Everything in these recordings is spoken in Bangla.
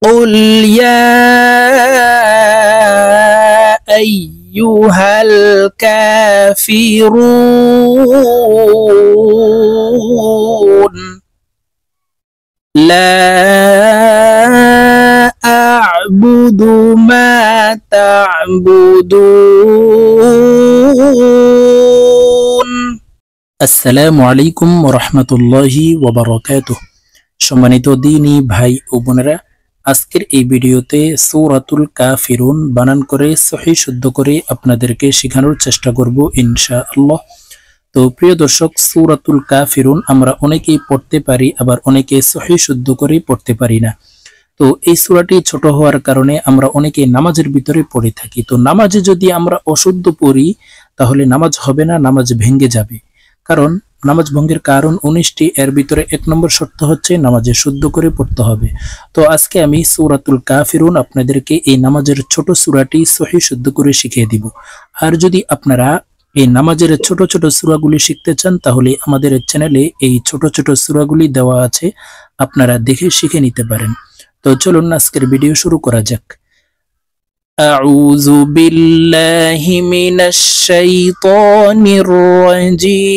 قل يا أيها الكافرون لا أعبد ما تعبدون আসসালামু আলাইকুম ওয়া রাহমাতুল্লাহি ওয়া বারাকাতুহু। সম্মানিত দ্বীনী ভাই ও বোনেরা, আজকের এই ভিডিওতে সূরাতুল কাফিরুন বানান করে সহিহ শুদ্ধ করে আপনাদেরকে শেখানোর চেষ্টা করব ইনশাআল্লাহ। তো প্রিয় দর্শক, সূরাতুল কাফিরুন আমরা অনেকেই পড়তে পারি, আবার অনেকে সহিহ শুদ্ধ করে পড়তে পারি না। তো এই সূরাটি ছোট হওয়ার কারণে আমরা অনেকে নামাজের ভিতরে পড়ে থাকি। তো নামাজে যদি আমরা অশুদ্ধ পড়ি তাহলে নামাজ হবে না, নামাজ ভেঙে যাবে। কারণ নামাজ ভঙ্গের কারণ 19টি, এর ভিতরে 1 নম্বর শর্ত হচ্ছে নামাজে শুদ্ধ করে পড়তে হবে। তো আজকে আমি সূরাতুল কাফিরুন আপনাদেরকে এই নামাজের ছোট সূরাটি সহিহ শুদ্ধ করে শিখিয়ে দিব। আর যদি আপনারা এই নামাজের ছোট ছোট সূরাগুলি শিখতে চান তাহলে আমাদের চ্যানেলে এই ছোট ছোট সূরাগুলি দেওয়া আছে, আপনারা দেখে শিখে নিতে পারেন। তো চলুন আজকের ভিডিও শুরু করা যাক। أعوذ بالله من الشيطان الرجيم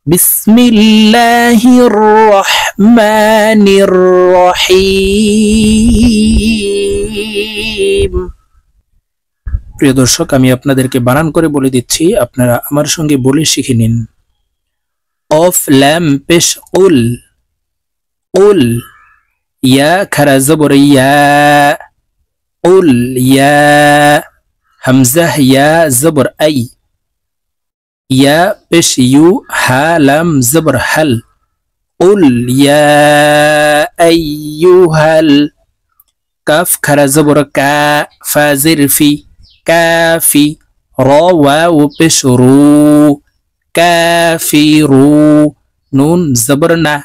بسم الله الرحمن الرحيم। প্রিয় দর্শক, আমি আপনাদেরকে বানান করে বলে দিচ্ছি, আপনারা আমার সঙ্গে বলে শিখে নিন। কফ লাম পেশ কুল, কুল। ইয়া খারা জবর ইয়া, কুল ইয়া। হামজা ইয়া জবর আই, ইয়া পেশ ইউ, হা লাম জবর হাল, কুল ইয়া আইয়ুহাল। কাফ খারা জবর কা, ফা জির ফি, কাফি। র ওয়াও পেশ রু, কাফিরু। নুন জবর না,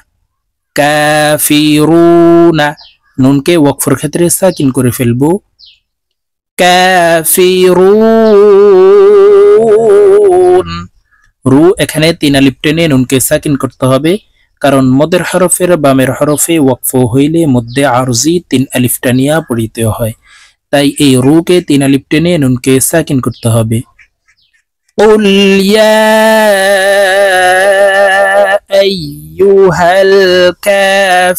কাফিরুনা। নুনকে ওয়াকফের ক্ষেত্রে সাকিন করে ফেলবো, কাফিরুন। রু এখানে 3 আলিফ টেনে নুনকে সাকিন করতে হবে, কারণ মদের হরফের বামের হরফে ওয়াকফ হইলে মধ্যে আরজি 3 আলিফ টানিয়া পড়িতে হয়। তাই এই রুকে 3 আলিফ টেনে নুনকে সাকিন করতে হবে। قل يا أيها الكافرون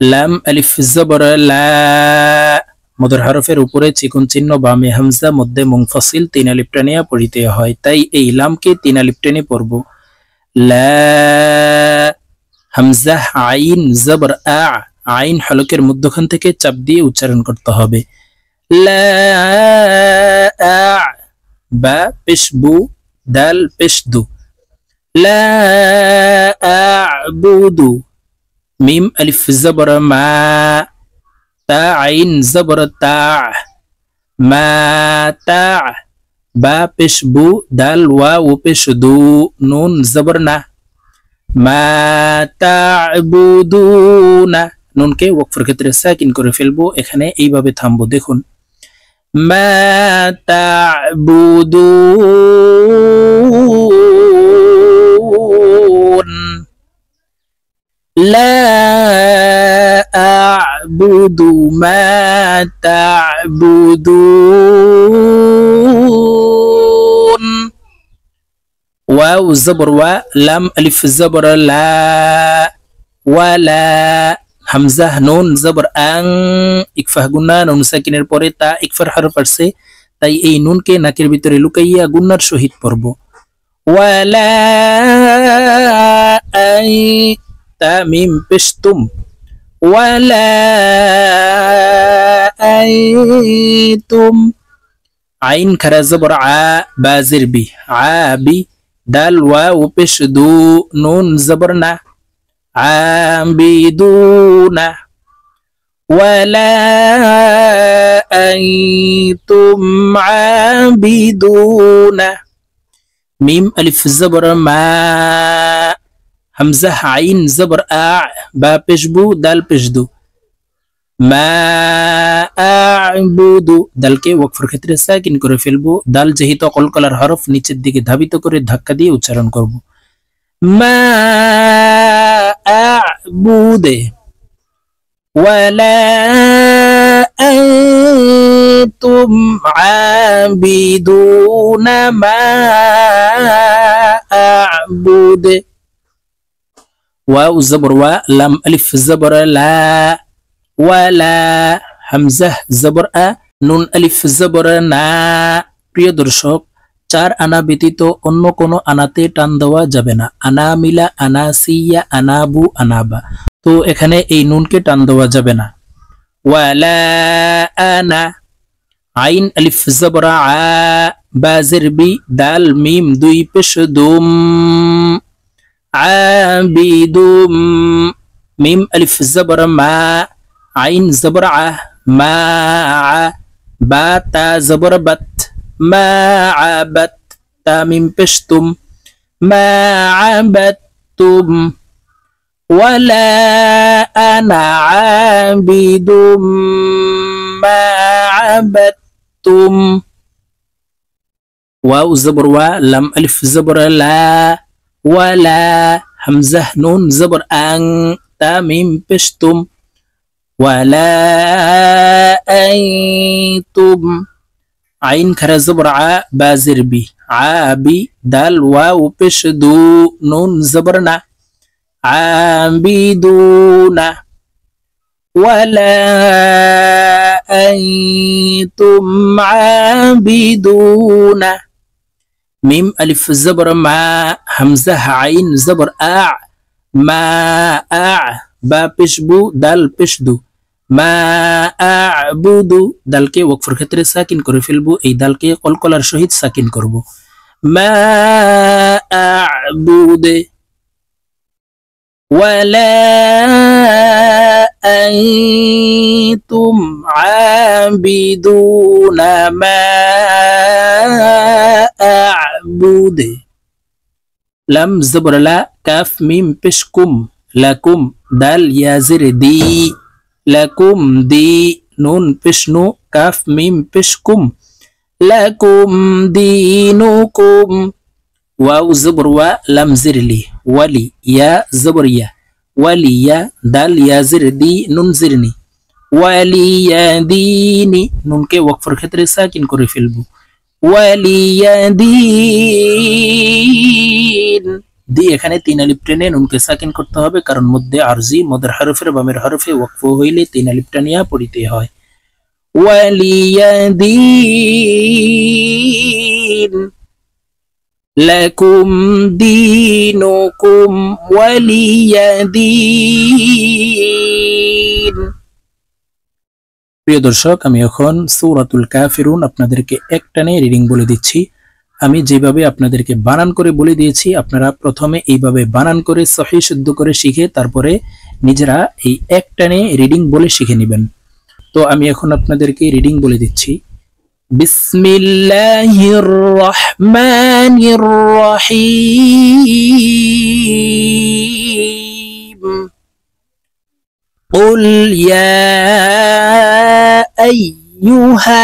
লাম আলিফ জবর লা, মদের হরফের উপরে চিকন চিহ্ন, বামে হামজা, মধ্যে মুনফাসিল 3 আলিফ টানিয়া পড়িতে হয়। তাই এই লামকে 3 আলিফ টেনে পড়ব। লা। হামজা আইন জবর আ, আইন হলকের মধ্যখান থেকে চাপ দিয়ে উচ্চারণ করতে হবে। লা আ। বা পেশ বু, দাল পেশ দু। লা আ'বুদু। মিম আলিফ জবর মা, তা আইন জবর তা, মা তা। বা পেশ বু, দাল ওয়াও পেশ দু, নুন জবর না, মা তা'বুদুনা। নুনকে ওয়াকফের ক্ষেত্রে সাকিন করে ফেলবো, এখানে এইভাবে থামবো। দেখুন, মা তা'বুদুন লা আ'বুদু মা তা'বুদুন। ওয়াও জবর ওয়া, লাম আলিফ জবর লা, ওয়ালা। হামজা নুন জবর আং, ইকফা গুন্না, নুন সাকিনের পরে তা ইকফার হরফ আসছে, তাই এই নুনকে নাকের ভিতরে লুকাইয়া গুন্নার সহিত পড়ব। ওয়ালা আই, তা মিম পেশ তুম, ওয়ালা আইতুম। আইন খারা জবর আ, বা জির বি, আবি। দাল ওয়াও পেশ দু, নুন জবর না, আবিদুনা। ওয়ালা আনতুম আবিদুনা। মিম আলিফ জবর মা, হামজা আইন জবর আ, বা পেশ বু, দাল পেশ দু। মা আ'বুদু দালকে ওয়াকফের ক্ষেত্রে সাকিন করে ফেলবো। দাল যেহেতু কলকলার হরফ নিচের দিকে ধাবিত করে ধাক্কা দিয়ে উচ্চারণ করব। মা আ'বুদে ওয়ালা আনতুম আবিদুনা মা আ'বুদে। ওয়াও জবর ওয়া, লাম আলিফ জবর লা, ওয়ালা, হামজা জবর আ, নুন আলিফ জবর না। প্রিয় দর্শক, 4 আনা ব্যতীত অন্য কোনো আনাতে টান দেওয়া যাবে না। আনা মিলা, আনাসিয়া, আনাবু, আনাবা। তো এখানে এই নুনকে টান দেওয়া যাবে না। ওয়ালা আনা, আইন আলিফ জবর আ, বাজের বি, দাল মিম 2 পেশ দুম, আবিদুম, মিম আলিফ জবর মা, আইন জবর আ, মা আ, বা তা জবর বাত, মা আবাত, তা মিম পেশ তুম, মা আবাতুম। ওয়ালা আনা আবিদুম মা আবাতুম। ওয়াও জবর ওয়া, লাম আলিফ জবর লা, ওয়ালা, হামজা নুন জবর আং, তা মিম পেশ তুম, ওয়ালা আনতুম, আইন খারা জবর আ, বাজের বি, আবি, দাল ওয়াও পেশ দু, নুন জবর না, আবিদুনা। ওয়ালা আনতুম আবিদুনা। মিম আলিফ জবর মা, হামজা আইন জবর আ, মা আ, বা পেশ বু, দাল পেশ দু, মা আ'বুদু। দালকে ওয়াকফের ক্ষেত্রে সাকিন করে ফেলবো। এই দালকে কলকলার সহিত সাকিন করব। মা আ'বুদে ওয়ালা আনতুম আবিদুনা মা আ'বুদে। লাম জবর লা, কাফ মিম পেশ কুম, লাকুম, দাল ইয়াজির দি, লাকুম দি, নুন পেশ নু, কাফ মিম পেশ কুম, লাকুম দিনুকুম। ওয়াও জবর ওয়া, লাম জিরলি, ওয়ালি, ইয়া জবর ইয়া, ওয়ালিয়া, দাল ইয়াজির দি, নুন জিরনি, ওয়ালিয়া দিনি। নুনকে ওয়াকফের ক্ষেত্রে সাকিন করে ফেলবো। ওয়ালিয়া দিন, দি এখানে 3 আলিফ টেনে নুনকে সাকিন করতে হবে, কারণ মধ্যে আরজি মদের হরফের বামের হরফে ওয়াকফ হইলে 3 আলিফ টানিয়া পড়িতে হয়। ওয়ালিয়া দিন, লাকুম দিনুকুম ওয়ালিয়া দিন। প্রিয় দর্শক, আমি এখন সূরাতুল কাফিরুন আপনাদেরকে একটানে রিডিং বলে দিচ্ছি। আমি যেভাবে আপনাদেরকে বানান করে বলে দিয়েছি, আপনারা প্রথমে এইভাবে বানান করে সহি শুদ্ধ করে শিখে তারপরে নিজেরা এই একটানে রিডিং বলে শিখে নেবেন। তো আমি এখন আপনাদেরকে রিডিং বলে দিচ্ছি। বিসমিল্লাহির রহমানির রহিম। قل يا أيها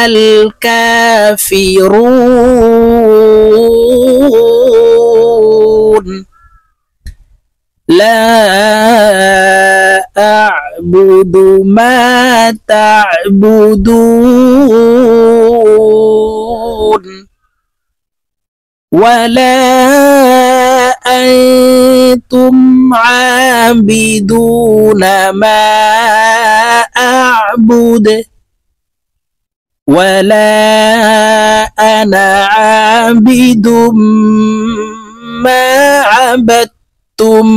الكافرون لا أعبد ما تعبدون ولا أنتم عابدون ما أعبد ولا أنا عابد ما عبدتم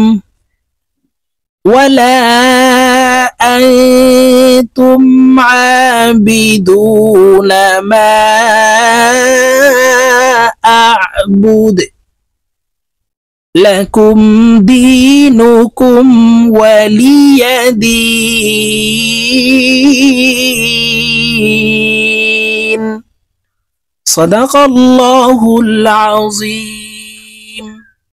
ولا أنتم عابدون ما أعبد لكم دينكم ولي دين صدق الله العظيم।